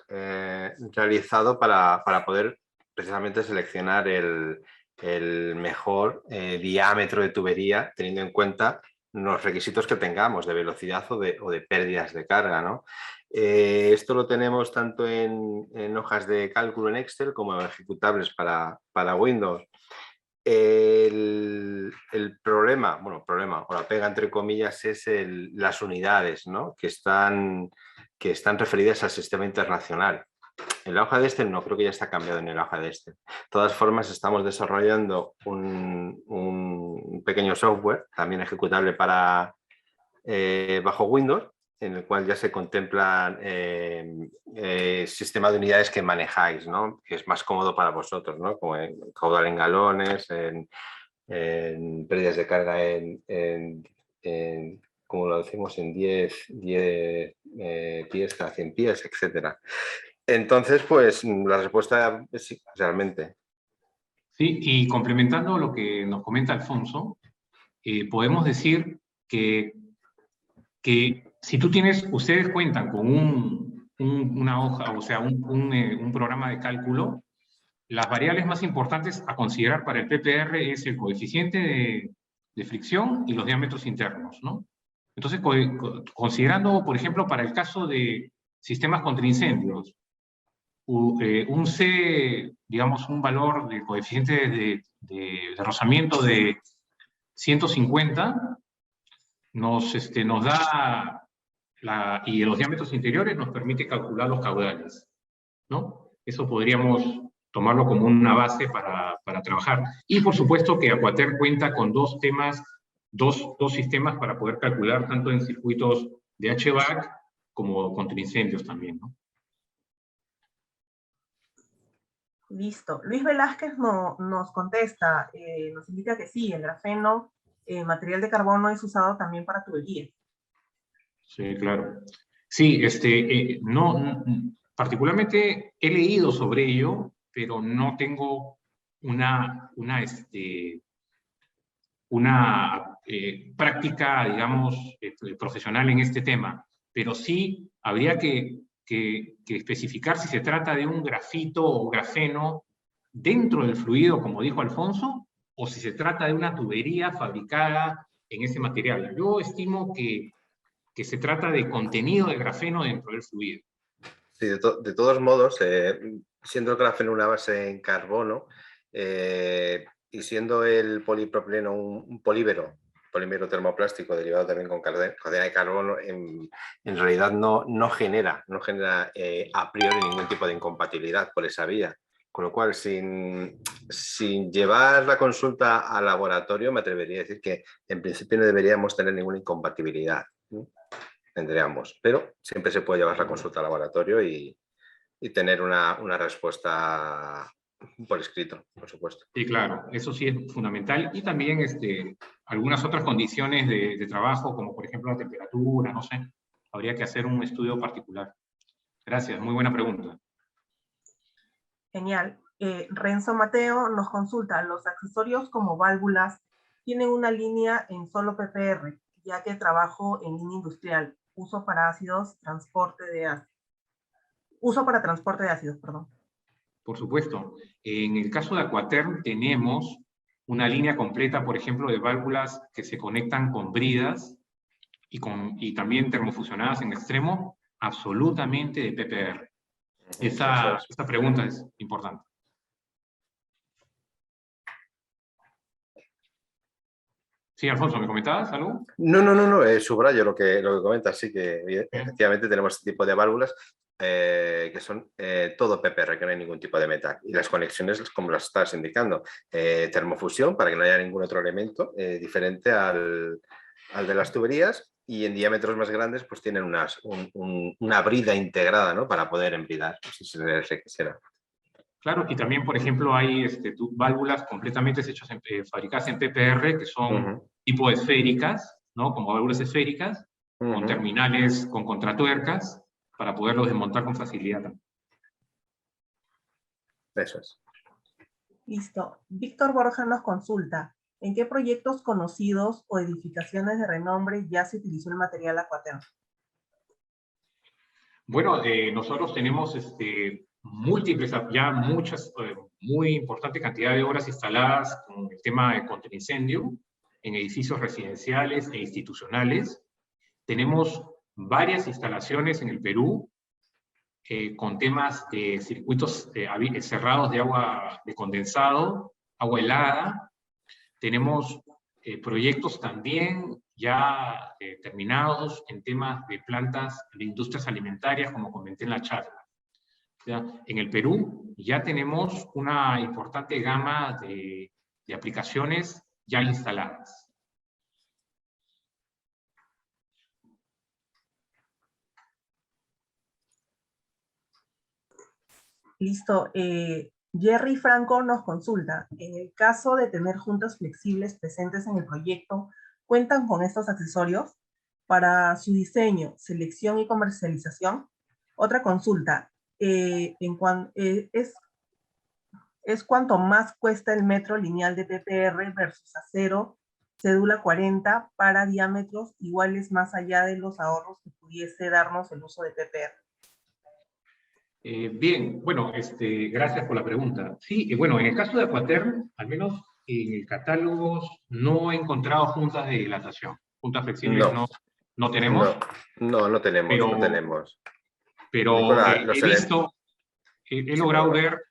realizado para poder precisamente seleccionar el mejor diámetro de tubería, teniendo en cuenta los requisitos que tengamos de velocidad o de pérdidas de carga, ¿no? Esto lo tenemos tanto en hojas de cálculo en Excel como ejecutables para Windows. El problema, o la pega entre comillas, es las unidades, ¿no? que están referidas al sistema internacional. En la hoja de Excel no, creo que ya está cambiado en la hoja de Excel. De todas formas, estamos desarrollando un pequeño software, también ejecutable para bajo Windows, en el cual ya se contemplan sistema de unidades que manejáis, ¿no? Que es más cómodo para vosotros, ¿no? Como en caudal en galones, en pérdidas de carga como lo decimos, en 10 pies cada 100 pies, etc. Entonces, pues la respuesta es sí, realmente. Sí, y complementando lo que nos comenta Alfonso, podemos decir que si ustedes cuentan con una hoja, o sea, un programa de cálculo, las variables más importantes a considerar para el PPR es el coeficiente de fricción y los diámetros internos, ¿no? Entonces, considerando, por ejemplo, para el caso de sistemas contra incendios, un C, digamos, un valor de coeficiente de rozamiento de 150, nos da, y los diámetros interiores nos permite calcular los caudales, ¿no? Eso podríamos tomarlo como una base para trabajar. Y por supuesto que Aquater cuenta con dos sistemas para poder calcular tanto en circuitos de HVAC como contra incendios también, ¿no? Listo. Luis Velázquez nos contesta, nos indica que sí, el grafeno, material de carbono, es usado también para tubería. Sí, claro. Sí, particularmente he leído sobre ello, pero no tengo una práctica, digamos, profesional en este tema, pero sí habría que especificar si se trata de un grafito o grafeno dentro del fluido, como dijo Alfonso, o si se trata de una tubería fabricada en ese material. Yo estimo que se trata de contenido de grafeno dentro del fluido. Sí, de todos modos, siendo el grafeno una base en carbono y siendo el polipropileno un polímero polímero termoplástico derivado también con cadena de carbono, en realidad no genera a priori ningún tipo de incompatibilidad por esa vía. Con lo cual, sin llevar la consulta al laboratorio, me atrevería a decir que en principio no deberíamos tener ninguna incompatibilidad, ¿no?, entre ambos. Pero siempre se puede llevar la consulta al laboratorio y tener una respuesta por escrito, por supuesto. Sí, claro, eso sí es fundamental. Y también algunas otras condiciones de trabajo, como por ejemplo la temperatura, no sé, habría que hacer un estudio particular. Gracias, muy buena pregunta. Genial. Renzo Mateo nos consulta, los accesorios como válvulas tienen una línea en solo PPR, ya que trabajo en línea industrial, uso para transporte de ácidos, perdón. Por supuesto. En el caso de Aquaterm tenemos una línea completa, por ejemplo, de válvulas que se conectan con bridas y también termofusionadas en extremo, absolutamente de PPR. Esta pregunta es importante. Sí, Alfonso, ¿me comentabas algo? No, subrayo lo que comentas, sí, que efectivamente tenemos este tipo de válvulas que son todo PPR, que no hay ningún tipo de metal. Y las conexiones, como las estás indicando, termofusión, para que no haya ningún otro elemento diferente al de las tuberías, y en diámetros más grandes pues tienen una brida integrada, ¿no?, para poder embridar, si se quisiera. Claro, y también, por ejemplo, hay válvulas completamente hechas fabricadas en PPR, que son tipo esféricas, ¿no?, como válvulas esféricas, con terminales con contratuercas, para poderlos desmontar con facilidad. Eso es. Listo. Víctor Borja nos consulta, ¿en qué proyectos conocidos o edificaciones de renombre ya se utilizó el material Aquaterm? Bueno, nosotros tenemos múltiples, ya muchas, muy importante cantidad de obras instaladas con el tema de contra incendio en edificios residenciales e institucionales. Tenemos varias instalaciones en el Perú con temas de circuitos cerrados de agua de condensado, agua helada. Tenemos proyectos también ya terminados en temas de plantas de industrias alimentarias, como comenté en la charla. O sea, en el Perú ya tenemos una importante gama de aplicaciones ya instaladas. Listo. Jerry Franco nos consulta, en el caso de tener juntas flexibles presentes en el proyecto, ¿cuentan con estos accesorios para su diseño, selección y comercialización? Otra consulta, es cuánto más cuesta el metro lineal de PPR versus acero, cédula 40 para diámetros iguales más allá de los ahorros que pudiese darnos el uso de PPR. Bien, bueno, gracias por la pregunta. Sí, bueno, en el caso de Aquaterm, al menos en el catálogo no he encontrado juntas de dilatación. Juntas flexibles no tenemos. No tenemos. Pero he logrado ver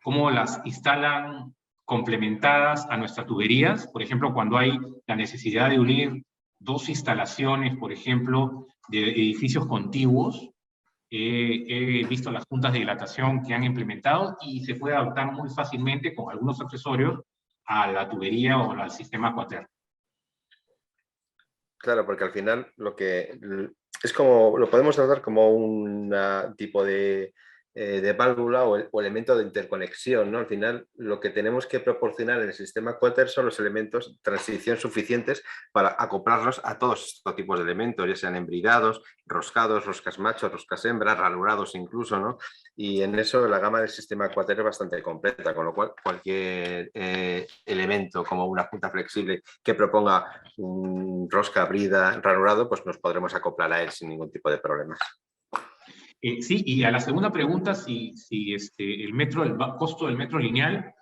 cómo las instalan complementadas a nuestras tuberías. Por ejemplo, cuando hay la necesidad de unir dos instalaciones, por ejemplo, de edificios contiguos, he visto las juntas de dilatación que han implementado y se puede adaptar muy fácilmente con algunos accesorios a la tubería o al sistema Aquaterm. Claro, porque al final lo podemos tratar como un tipo de válvula o elemento de interconexión, ¿no? Al final lo que tenemos que proporcionar en el sistema Aquaterm son los elementos de transición suficientes para acoplarlos a todos estos tipos de elementos, ya sean embridados, roscados, roscas machos, roscas hembras, ranurados incluso, ¿no? Y en eso la gama del sistema Aquaterm es bastante completa, con lo cual cualquier elemento como una junta flexible que proponga un rosca, brida, ranurado, pues nos podremos acoplar a él sin ningún tipo de problemas. Sí, y a la segunda pregunta, si el costo del metro lineal,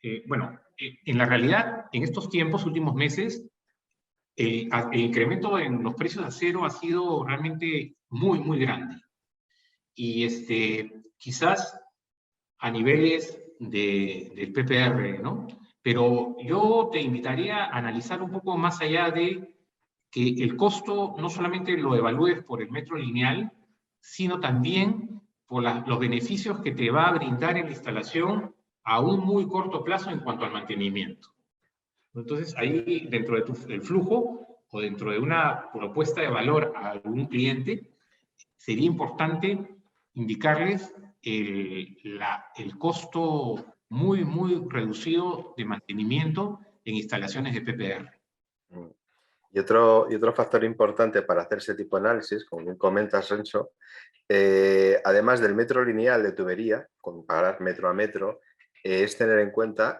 en la realidad, en estos tiempos, últimos meses, el incremento en los precios de acero ha sido realmente muy, muy grande. Y quizás a niveles del PPR, ¿no? Pero yo te invitaría a analizar un poco más allá de que el costo no solamente lo evalúes por el metro lineal, sino también por los beneficios que te va a brindar en la instalación a un muy corto plazo en cuanto al mantenimiento. Entonces, ahí dentro del flujo o dentro de una propuesta de valor a algún cliente, sería importante indicarles el costo muy, muy reducido de mantenimiento en instalaciones de PPR. Y otro factor importante para hacer ese tipo de análisis, como bien comentas, Renzo, además del metro lineal de tubería, comparar metro a metro, es tener en cuenta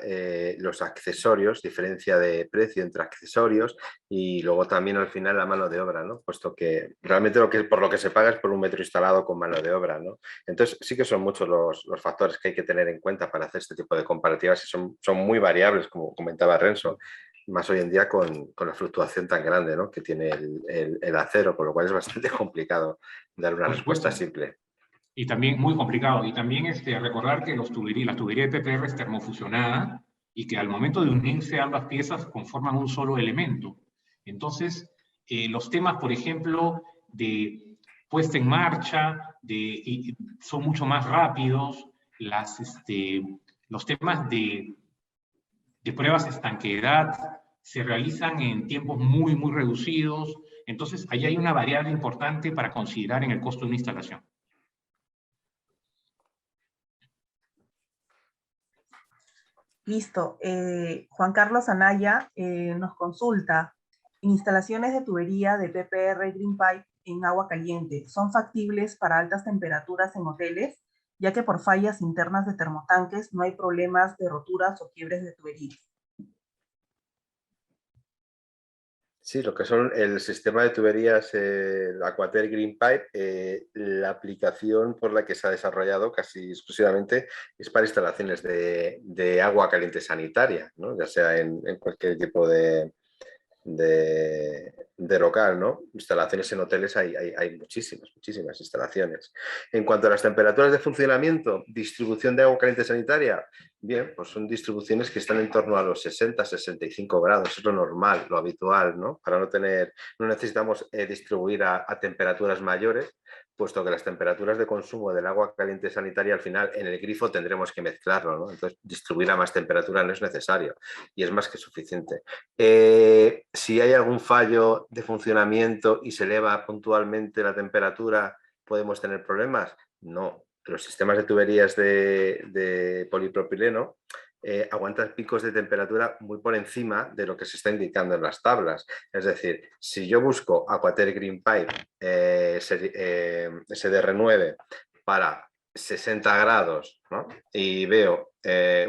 los accesorios, diferencia de precio entre accesorios y luego también al final la mano de obra, ¿no? Puesto que realmente por lo que se paga es por un metro instalado con mano de obra, ¿no? Entonces sí que son muchos los factores que hay que tener en cuenta para hacer este tipo de comparativas y son muy variables, como comentaba Renzo, más hoy en día con la fluctuación tan grande, ¿no?, que tiene el acero, por lo cual es bastante complicado dar una respuesta simple. Y también muy complicado. Y también recordar que las tuberías de PPR es termofusionada y que al momento de unirse ambas piezas conforman un solo elemento. Entonces, los temas, por ejemplo, de puesta en marcha, son mucho más rápidos. Los temas de pruebas de estanqueidad se realizan en tiempos muy, muy reducidos. Entonces, ahí hay una variable importante para considerar en el costo de una instalación. Listo. Juan Carlos Anaya nos consulta. Instalaciones de tubería de PPR Green Pipe en agua caliente, ¿son factibles para altas temperaturas en hoteles? Ya que por fallas internas de termotanques no hay problemas de roturas o quiebres de tuberías. Sí, lo que son el sistema de tuberías Aquater Green Pipe, la aplicación por la que se ha desarrollado casi exclusivamente es para instalaciones de agua caliente sanitaria, ¿no? Ya sea en cualquier tipo de local, ¿no? Instalaciones en hoteles hay muchísimas instalaciones. En cuanto a las temperaturas de funcionamiento, distribución de agua caliente sanitaria, bien, pues son distribuciones que están en torno a los 60-65 grados, es lo normal, lo habitual, ¿no? Para no necesitamos distribuir a temperaturas mayores, puesto que las temperaturas de consumo del agua caliente sanitaria al final en el grifo tendremos que mezclarlo, ¿no? Entonces distribuir a más temperatura no es necesario y es más que suficiente. Si hay algún fallo de funcionamiento y se eleva puntualmente la temperatura, ¿podemos tener problemas? No. Los sistemas de tuberías de polipropileno aguantan picos de temperatura muy por encima de lo que se está indicando en las tablas. Es decir, si yo busco Aquater Green Pipe SDR9 para 60 grados, ¿no?, y veo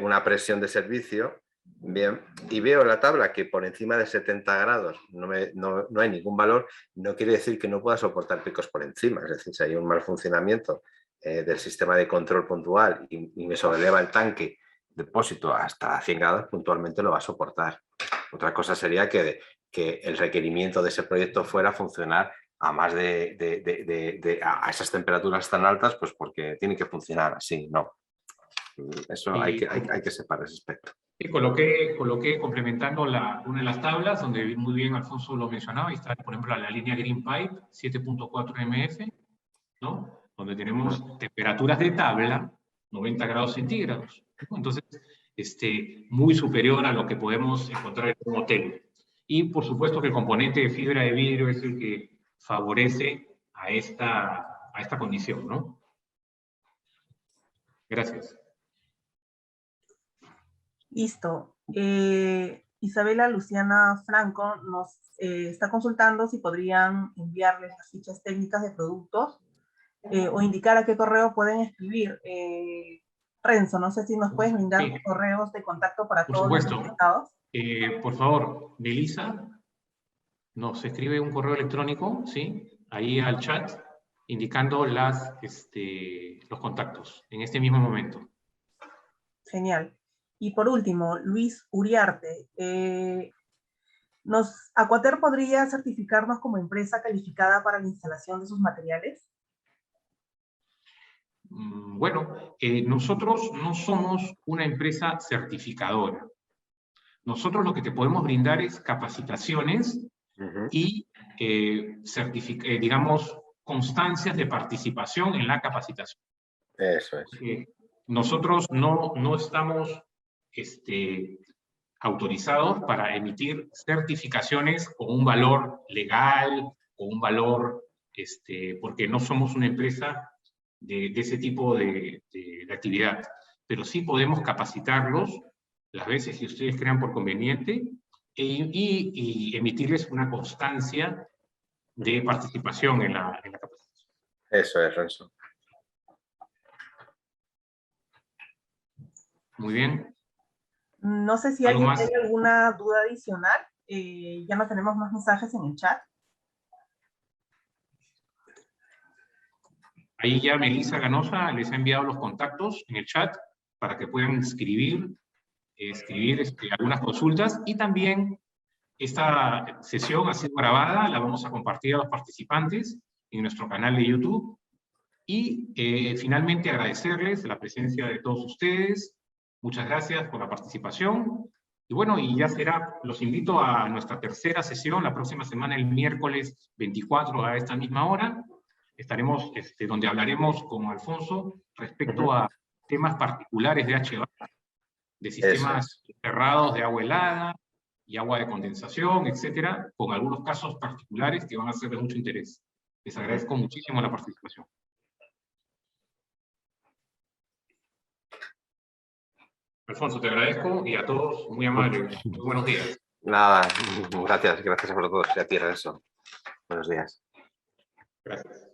una presión de servicio, bien, y veo en la tabla que por encima de 70 grados no hay ningún valor, no quiere decir que no pueda soportar picos por encima. Es decir, si hay un mal funcionamiento del sistema de control puntual y me sobreleva el tanque depósito hasta 100 grados, puntualmente lo va a soportar. Otra cosa sería que el requerimiento de ese proyecto fuera a funcionar a más a esas temperaturas tan altas, pues porque tiene que funcionar así, no. Eso hay que separar ese aspecto. Y coloqué complementando una de las tablas, donde muy bien Alfonso lo mencionaba, y está, por ejemplo, la línea Green Pipe 7.4 MF, ¿no?, donde tenemos temperaturas de tabla 90 grados centígrados, ¿no? Entonces, muy superior a lo que podemos encontrar en un hotel. Y, por supuesto, que el componente de fibra de vidrio es el que favorece a esta condición, ¿no? Gracias. Listo. Isabela Luciana Franco nos está consultando si podrían enviarles las fichas técnicas de productos o indicar a qué correo pueden escribir. Renzo, no sé si nos puedes brindar correos de contacto para todos los interesados. Por favor, Melissa, nos escribe un correo electrónico, ¿sí?, ahí al chat, indicando los contactos en este mismo momento. Genial. Y por último, Luis Uriarte. ¿Aquater podría certificarnos como empresa calificada para la instalación de sus materiales? Bueno, nosotros no somos una empresa certificadora. Nosotros lo que te podemos brindar es capacitaciones y, digamos, constancias de participación en la capacitación. Eso es. Nosotros no estamos autorizados para emitir certificaciones con un valor legal, con un valor, porque no somos una empresa de ese tipo de actividad. Pero sí podemos capacitarlos las veces que ustedes crean por conveniente y emitirles una constancia de participación en la capacitación. Eso es, Renzo. Muy bien. No sé si alguien tiene alguna duda adicional. Ya no tenemos más mensajes en el chat. Ahí ya Melissa Ganosa les ha enviado los contactos en el chat para que puedan escribir algunas consultas, y también esta sesión ha sido grabada, la vamos a compartir a los participantes en nuestro canal de YouTube, y finalmente agradecerles la presencia de todos ustedes. Muchas gracias por la participación, y bueno, y ya será, los invito a nuestra tercera sesión la próxima semana, el miércoles 24 a esta misma hora. Estaremos, donde hablaremos con Alfonso respecto a temas particulares de HVAC, de sistemas cerrados de agua helada y agua de condensación, etcétera, con algunos casos particulares que van a ser de mucho interés. Les agradezco muchísimo la participación. Alfonso, te agradezco, y a todos, muy amable. Muy buenos días. Nada, gracias por todos. Y a ti, Renzo. Buenos días. Gracias.